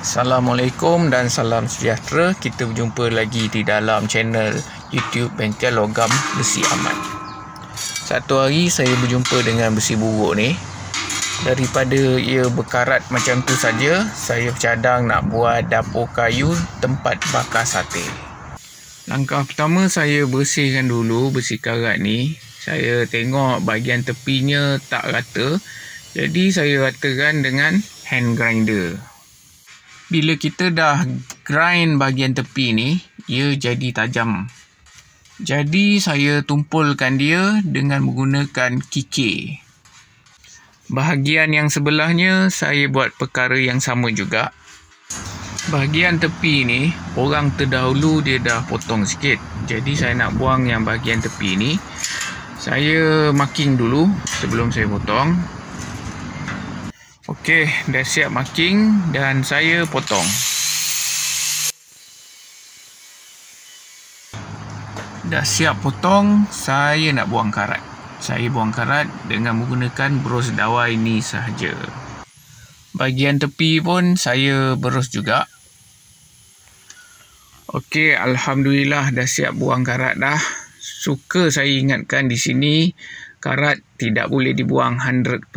Assalamualaikum dan salam sejahtera. Kita berjumpa lagi di dalam channel YouTube Bengkel Logam Besi Aman. Satu hari saya berjumpa dengan besi buruk ni. Daripada ia berkarat macam tu saja, saya bercadang nak buat dapur kayu tempat bakar sate. Langkah pertama, saya bersihkan dulu besi karat ni. Saya tengok bahagian tepinya tak rata, jadi saya ratakan dengan hand grinder. Bila kita dah grind bahagian tepi ni, ia jadi tajam. Jadi saya tumpulkan dia dengan menggunakan kikir. Bahagian yang sebelahnya saya buat perkara yang sama juga. Bahagian tepi ni, orang terdahulu dia dah potong sikit. Jadi saya nak buang yang bahagian tepi ni. Saya marking dulu sebelum saya potong. Okey, dah siap marking dan saya potong. Dah siap potong, saya nak buang karat. Saya buang karat dengan menggunakan bros dawai ni sahaja. Bahagian tepi pun saya berus juga. Okey, alhamdulillah dah siap buang karat dah. Suka saya ingatkan di sini, karat tidak boleh dibuang 100%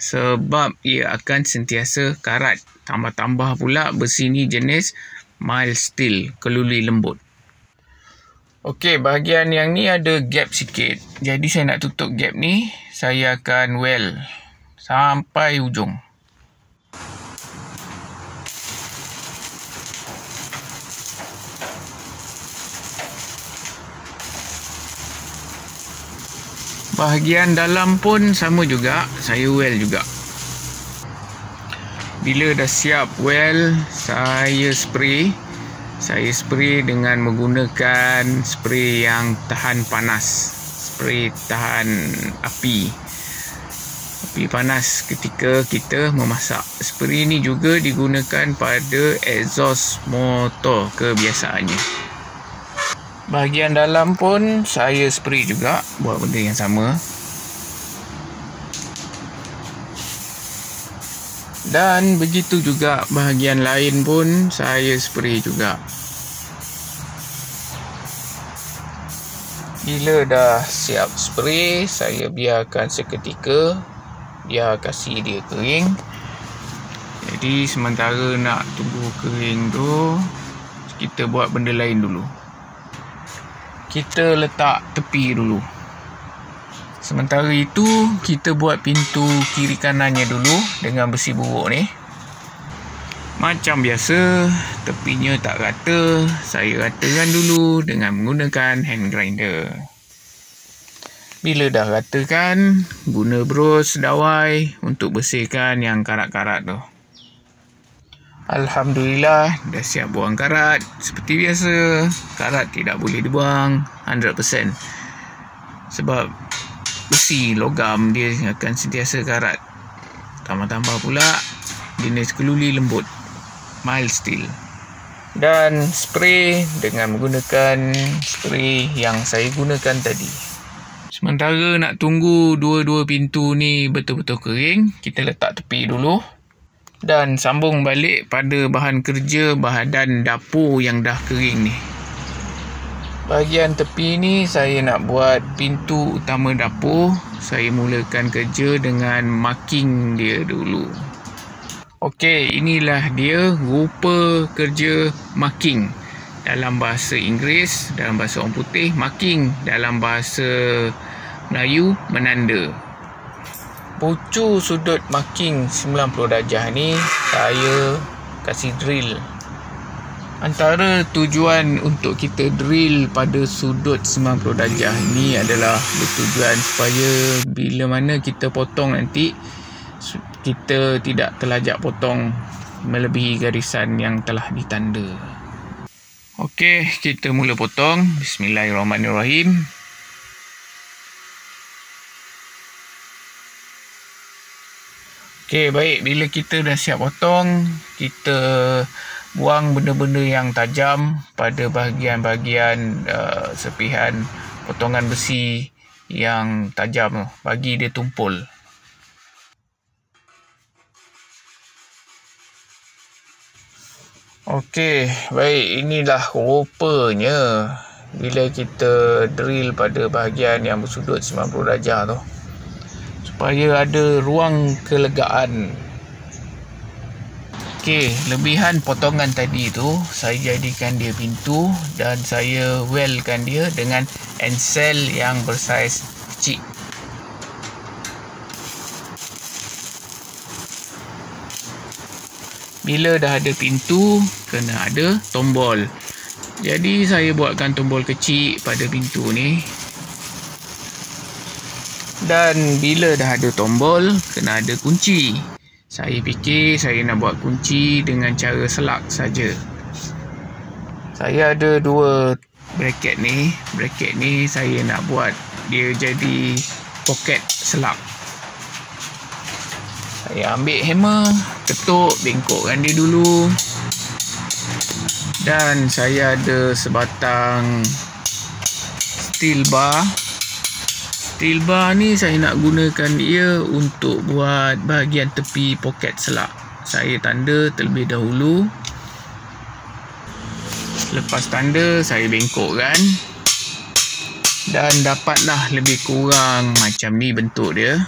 sebab ia akan sentiasa karat. Tambah-tambah pula besi ni jenis mild steel, keluli lembut. Okey, bahagian yang ni ada gap sikit. Jadi saya nak tutup gap ni, saya akan weld sampai ujung. Bahagian dalam pun sama juga, saya weld juga. Bila dah siap weld, saya spray. Saya spray dengan menggunakan spray yang tahan panas. Spray tahan api panas ketika kita memasak. Spray ni juga digunakan pada exhaust motor kebiasaannya. Bahagian dalam pun saya spray juga, buat benda yang sama. Dan begitu juga bahagian lain pun saya spray juga. Bila dah siap spray, saya biarkan seketika, biar kasih dia kering. Jadi sementara nak tunggu kering tu, kita buat benda lain dulu. Kita letak tepi dulu. Sementara itu, kita buat pintu kiri kanannya dulu dengan besi buruk ni. Macam biasa, tepinya tak rata. Saya ratakan dulu dengan menggunakan hand grinder. Bila dah ratakan, guna bros dawai untuk bersihkan yang karat-karat tu. Alhamdulillah, dah siap buang karat. Seperti biasa, karat tidak boleh dibuang 100%. Sebab besi logam dia akan sentiasa karat. Tambah-tambah pula jenis keluli lembut, mild steel. Dan spray dengan menggunakan spray yang saya gunakan tadi. Sementara nak tunggu dua-dua pintu ni betul-betul kering, kita letak tepi dulu. Dan sambung balik pada bahan kerja bahagian dapur yang dah kering ni. Bahagian tepi ni saya nak buat pintu utama dapur. Saya mulakan kerja dengan marking dia dulu. Okey, inilah dia rupa kerja marking. Dalam bahasa Inggeris, dalam bahasa orang putih, marking. Dalam bahasa Melayu, menanda. Pucuk sudut marking 90 darjah ni saya kasih drill. Antara tujuan untuk kita drill pada sudut 90 darjah ni adalah bertujuan supaya bila mana kita potong nanti, kita tidak terlajak potong melebihi garisan yang telah ditanda. Okey, kita mula potong. Bismillahirrahmanirrahim. Okey, baik. Bila kita dah siap potong, kita buang benda-benda yang tajam pada bahagian-bahagian serpihan potongan besi yang tajam, bagi dia tumpul. Okey, baik, inilah rupanya bila kita drill pada bahagian yang bersudut 90 darjah tu, supaya ada ruang kelegaan. Okey, lebihan potongan tadi tu saya jadikan dia pintu dan saya weldkan dia dengan encel yang bersaiz kecil. Bila dah ada pintu, kena ada tombol. Jadi saya buatkan tombol kecil pada pintu ni. Dan bila dah ada tombol, kena ada kunci. Saya fikir saya nak buat kunci dengan cara selak saja. Saya ada dua bracket ni. Bracket ni saya nak buat dia jadi poket selak. Saya ambil hammer, ketuk, bengkokkan dia dulu. Dan saya ada sebatang steel bar. Steel bar ni saya nak gunakan dia untuk buat bahagian tepi poket selak. Saya tanda terlebih dahulu. Lepas tanda, saya bengkokkan. Dan dapatlah lebih kurang macam ni bentuk dia.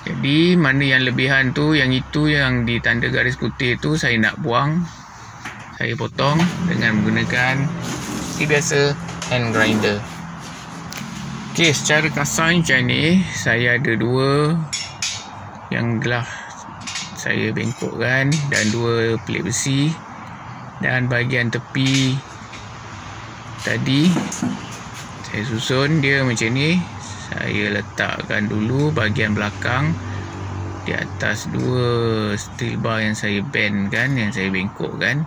Jadi mana yang lebihan tu, yang itu yang ditanda garis putih tu saya nak buang. Saya potong dengan menggunakan seperti biasa hand grinder. Okey, secara kasar macam ni, saya ada dua yang telah saya bengkokkan dan dua pelik besi, dan bahagian tepi tadi saya susun dia macam ni. Saya letakkan dulu bahagian belakang di atas dua steel bar yang saya bendkan, yang saya bengkokkan.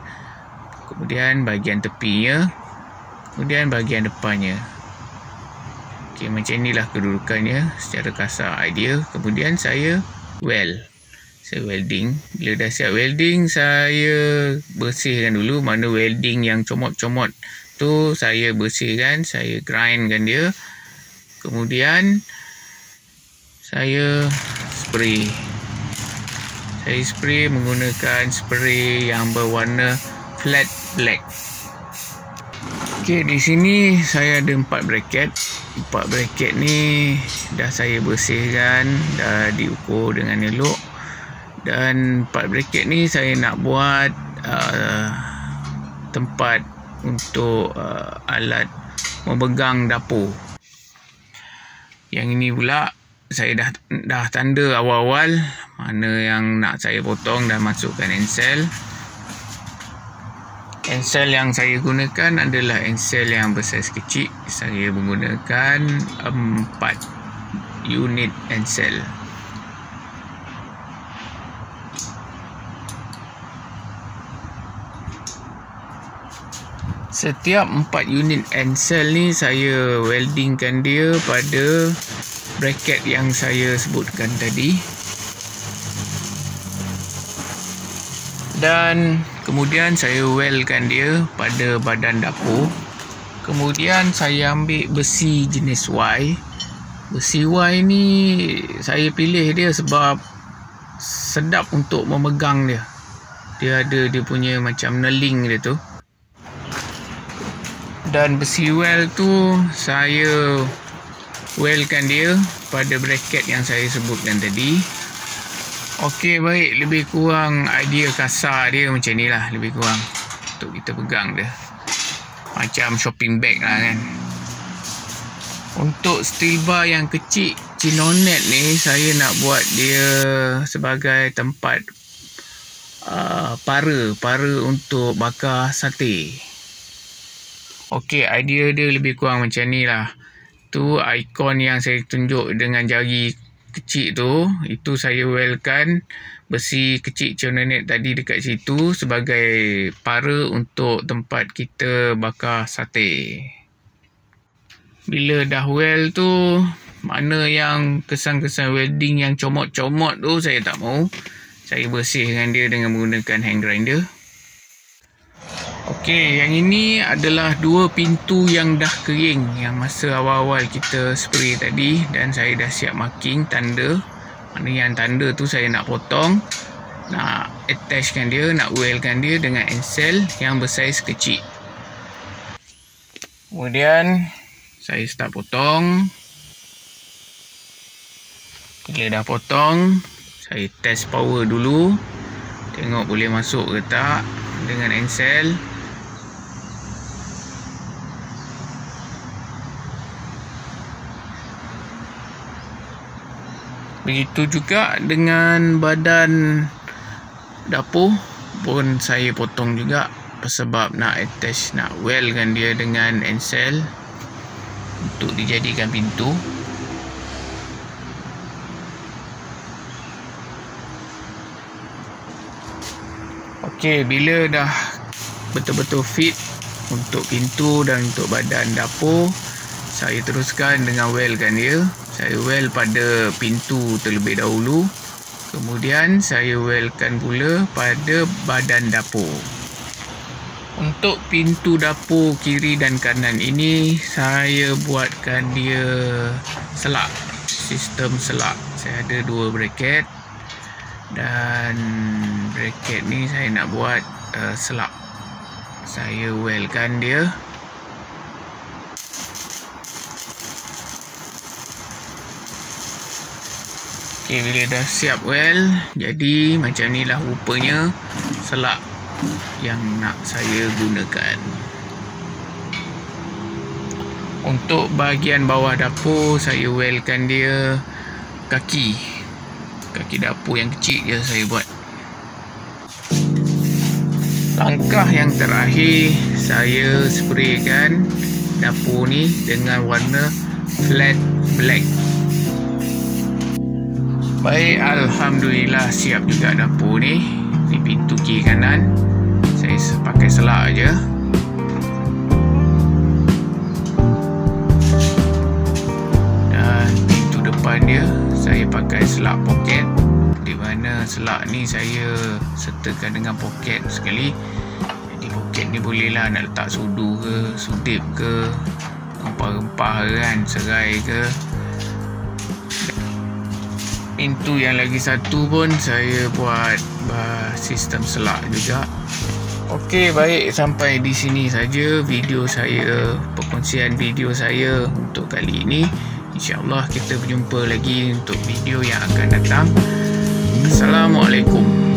Kemudian bahagian tepinya, kemudian bahagian depannya. Okey, macam inilah kedudukannya secara kasar idea. Kemudian saya welding. Bila dah siap welding, saya bersihkan dulu. Mana welding yang comot-comot tu saya bersihkan, saya grindkan dia. Kemudian saya spray. Saya spray menggunakan spray yang berwarna flat black. Okey, di sini saya ada 4 bracket. 4 bracket ni dah saya bersihkan, dah diukur dengan elok. Dan 4 bracket ni saya nak buat tempat untuk alat memegang dapur. Yang ini pula saya dah tanda awal-awal mana yang nak saya potong dan masukkan encel. Encel yang saya gunakan adalah encel yang bersaiz kecil. Saya menggunakan 4 unit encel. Setiap 4 unit encel ni saya weldingkan dia pada bracket yang saya sebutkan tadi. Dan kemudian saya weldkan dia pada badan dapur. Kemudian saya ambil besi jenis Y. Besi Y ni saya pilih dia sebab sedap untuk memegang dia. Dia ada dia punya macam neling dia tu. Dan besi weld tu saya weldkan dia pada bracket yang saya sebutkan tadi. Okey, baik, lebih kurang idea kasar dia macam ni lah, lebih kurang untuk kita pegang dia. Macam shopping bag lah kan. Untuk steel bar yang kecil Cinonet ni, saya nak buat dia sebagai tempat para untuk bakar sate. Okey, idea dia lebih kurang macam ni lah. Tu ikon yang saya tunjuk dengan jari kecil tu, itu saya weldkan besi kecil Cinonet tadi dekat situ sebagai para untuk tempat kita bakar sate. Bila dah weld tu, mana yang kesan-kesan welding yang comot-comot tu saya tak mau. Saya bersihkan dia dengan menggunakan hand grinder. Okey, yang ini adalah 2 pintu yang dah kering yang masa awal-awal kita spray tadi, dan saya dah siap marking tanda. Mana yang tanda tu saya nak potong. nak attachkan dia, nak weldkan dia dengan encel yang bersaiz kecil. Kemudian saya start potong. Bila dah potong, saya test power dulu, tengok boleh masuk ke tak dengan encel. Begitu juga dengan badan dapur pun saya potong juga, sebab nak attach, nak weldkan dia dengan encel untuk dijadikan pintu. Okey, bila dah betul-betul fit untuk pintu dan untuk badan dapur, saya teruskan dengan weldkan dia. Saya weld pada pintu terlebih dahulu, kemudian saya weldkan pula pada badan dapur. Untuk pintu dapur kiri dan kanan ini, saya buatkan dia selak, sistem selak. Saya ada 2 bracket, dan bracket ni saya nak buat selak. Saya weldkan dia. Okey, bila dah siap weld, jadi macam ni lah rupanya selak yang nak saya gunakan. Untuk bahagian bawah dapur, saya weldkan dia kaki dapur yang kecil je saya buat. Langkah yang terakhir, saya spraykan dapur ni dengan warna flat black. Baik, alhamdulillah siap juga dapur ni. Ni pintu kiri kanan, saya pakai selak aja. Dan pintu depan dia saya pakai selak poket, di mana selak ni saya sertakan dengan poket sekali. Jadi poket ni bolehlah nak letak sudu ke, sudip ke, rempah-rempah kan, serai ke. Pintu yang lagi satu pun saya buat sistem selak juga. Okey, baik, sampai di sini saja video saya, perkongsian video saya untuk kali ini. InsyaAllah kita berjumpa lagi untuk video yang akan datang. Assalamualaikum.